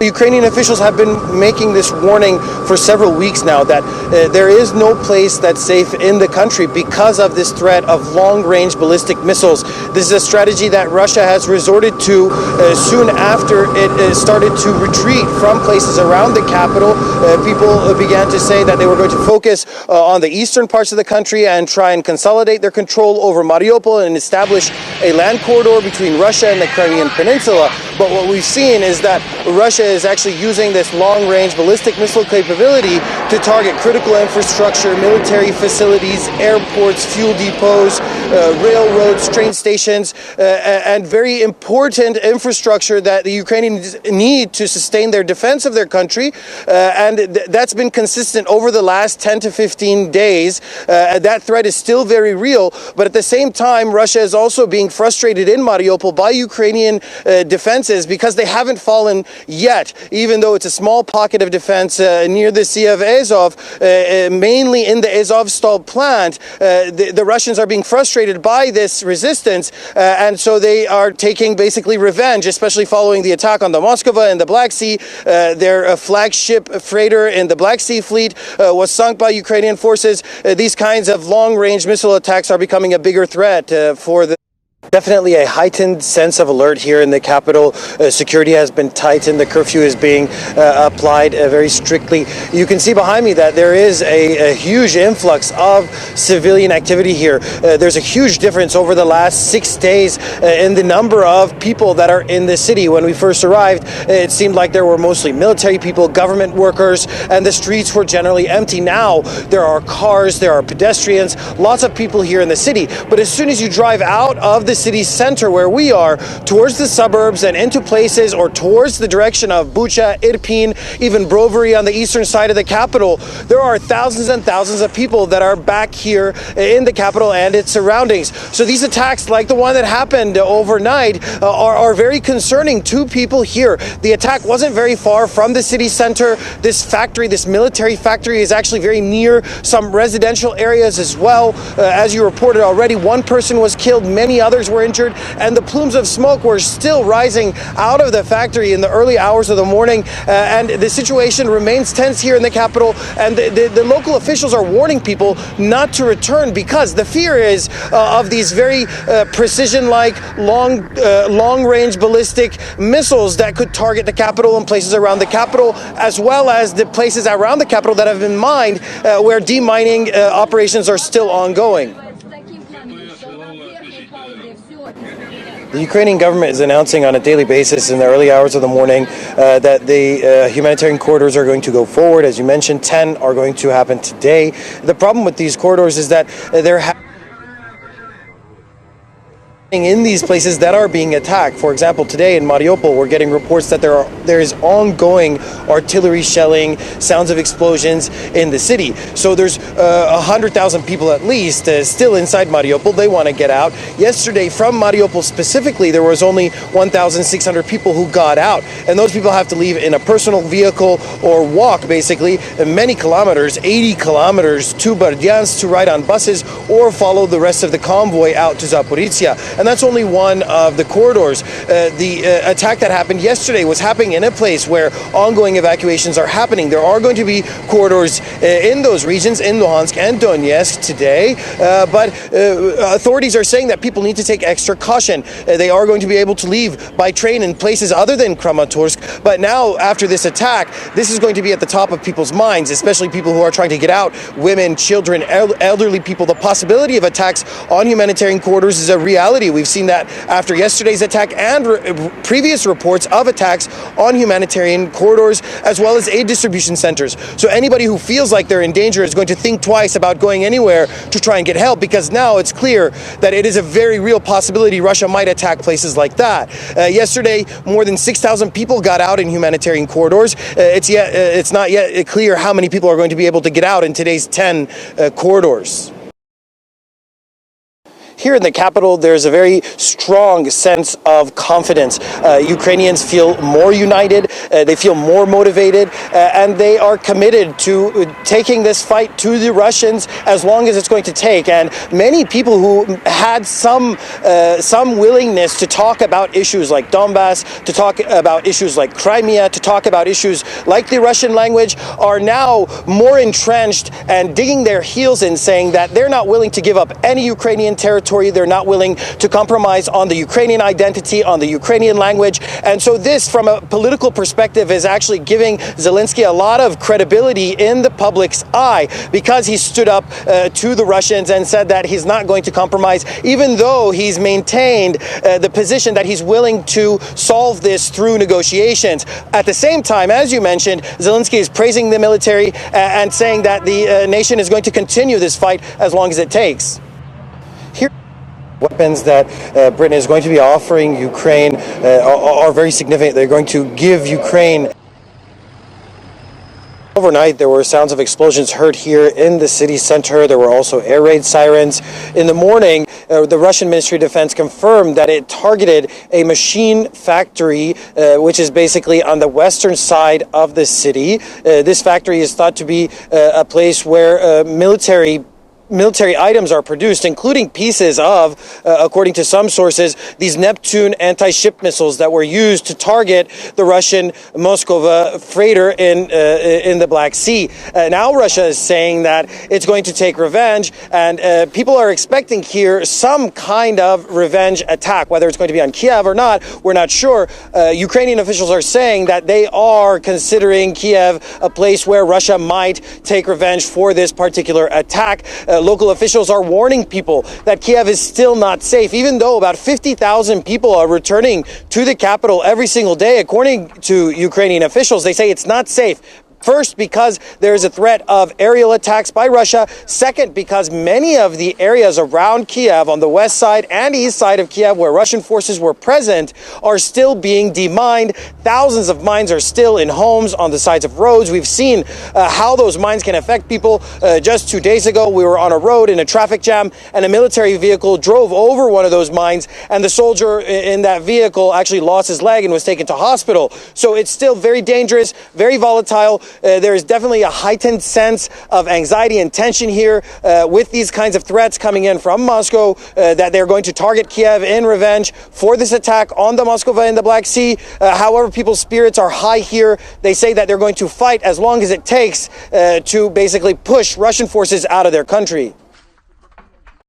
Ukrainian officials have been making this warning for several weeks now that there is no place that's safe in the country because of this threat of long-range ballistic missiles. This is a strategy that Russia has resorted to soon after it started to retreat from places around the capital. People began to say that they were going to focus on the eastern parts of the country and try and consolidate their control over Mariupol and establish a land corridor between Russia and the Crimean Peninsula. But what we've seen is that Russia is actually using this long-range ballistic missile capability to target critical infrastructure, military facilities, airports, fuel depots, railroads, train stations, and very important infrastructure that the Ukrainians need to sustain their defense of their country. And that's been consistent over the last 10 to 15 days. That threat is still very real, but at the same time, Russia is also being frustrated in Mariupol by Ukrainian defenses because they haven't fallen yet, even though it's a small pocket of defense near the Sea of Azov, mainly in the Azovstal plant. The Russians are being frustrated by this resistance, and so they are taking basically revenge, especially following the attack on the Moskva in the Black Sea. Their flagship freighter in the Black Sea fleet was sunk by Ukrainian forces. These kinds of long-range missile attacks are becoming a bigger threat for the Definitely a heightened sense of alert here in the capital. Security has been tightened. The curfew is being applied very strictly. You can see behind me that there is a huge influx of civilian activity here. There's a huge difference over the last 6 days in the number of people that are in the city. When we first arrived, it seemed like there were mostly military people, government workers, and the streets were generally empty. Now there are cars, there are pedestrians, lots of people here in the city. But as soon as you drive out of the city center where we are, towards the suburbs and into places or towards the direction of Bucha, Irpin, even Brovary on the eastern side of the capital, there are thousands and thousands of people that are back here in the capital and its surroundings. So these attacks, like the one that happened overnight, are very concerning to people here. The attack wasn't very far from the city center. This factory, this military factory, is actually very near some residential areas as well. As you reported already, one person was killed, many others were injured, and the plumes of smoke were still rising out of the factory in the early hours of the morning, and the situation remains tense here in the capital, and the local officials are warning people not to return because the fear is of these very precision-like long-range ballistic missiles that could target the capital and places around the capital, as well as the places around the capital that have been mined where demining operations are still ongoing. The Ukrainian government is announcing on a daily basis in the early hours of the morning that the humanitarian corridors are going to go forward. As you mentioned, 10 are going to happen today. The problem with these corridors is that they're in these places that are being attacked. For example, today in Mariupol, we're getting reports that there is ongoing artillery shelling, sounds of explosions in the city. So there's 100,000 people at least still inside Mariupol. They want to get out. Yesterday, from Mariupol specifically, there was only 1,600 people who got out, and those people have to leave in a personal vehicle or walk basically many kilometers, 80 kilometers to Berdyansk to ride on buses or follow the rest of the convoy out to Zaporizhia. And that's only one of the corridors. The attack that happened yesterday was happening in a place where ongoing evacuations are happening. There are going to be corridors in those regions, in Luhansk and Donetsk today, but authorities are saying that people need to take extra caution. They are going to be able to leave by train in places other than Kramatorsk, but now after this attack, this is going to be at the top of people's minds, especially people who are trying to get out, women, children, elderly people. The possibility of attacks on humanitarian corridors is a reality. We've seen that after yesterday's attack and previous reports of attacks on humanitarian corridors as well as aid distribution centers. So anybody who feels like they're in danger is going to think twice about going anywhere to try and get help, because now it's clear that it is a very real possibility Russia might attack places like that. Yesterday, more than 6,000 people got out in humanitarian corridors. It's not yet clear how many people are going to be able to get out in today's 10 corridors. here in the capital, there's a very strong sense of confidence. Ukrainians feel more united, they feel more motivated, and they are committed to taking this fight to the Russians as long as it's going to take. And many people who had some willingness to talk about issues like Donbass, to talk about issues like Crimea, to talk about issues like the Russian language, are now more entrenched and digging their heels in, saying that they're not willing to give up any Ukrainian territory, they're not willing to compromise on the Ukrainian identity, on the Ukrainian language. And so this, from a political perspective, is actually giving Zelensky a lot of credibility in the public's eye, because he stood up to the Russians and said that he's not going to compromise, even though he's maintained the position that he's willing to solve this through negotiations. At the same time, as you mentioned, Zelensky is praising the military and saying that the nation is going to continue this fight as long as it takes. Here, weapons that Britain is going to be offering Ukraine are very significant. They're going to give Ukraine. Overnight, there were sounds of explosions heard here in the city center. There were also air raid sirens. In the morning, the Russian Ministry of Defense confirmed that it targeted a machine factory, which is basically on the western side of the city. This factory is thought to be a place where military items are produced, including pieces of, according to some sources, these Neptune anti-ship missiles that were used to target the Russian Moskova freighter in the Black Sea. Now Russia is saying that it's going to take revenge, and people are expecting here some kind of revenge attack. Whether it's going to be on Kyiv or not, we're not sure. Ukrainian officials are saying that they are considering Kyiv a place where Russia might take revenge for this particular attack. Local officials are warning people that Kyiv is still not safe, even though about 50,000 people are returning to the capital every single day. According to Ukrainian officials, they say it's not safe. First, because there is a threat of aerial attacks by Russia. Second, because many of the areas around Kyiv, on the west side and east side of Kyiv, where Russian forces were present, are still being demined. Thousands of mines are still in homes, on the sides of roads. We've seen how those mines can affect people. Just 2 days ago, we were on a road in a traffic jam, and a military vehicle drove over one of those mines, and the soldier in that vehicle actually lost his leg and was taken to hospital. So it's still very dangerous, very volatile. There is definitely a heightened sense of anxiety and tension here with these kinds of threats coming in from Moscow, that they're going to target Kyiv in revenge for this attack on the Moskova in the Black Sea. However, people's spirits are high here. They say that they're going to fight as long as it takes to basically push Russian forces out of their country.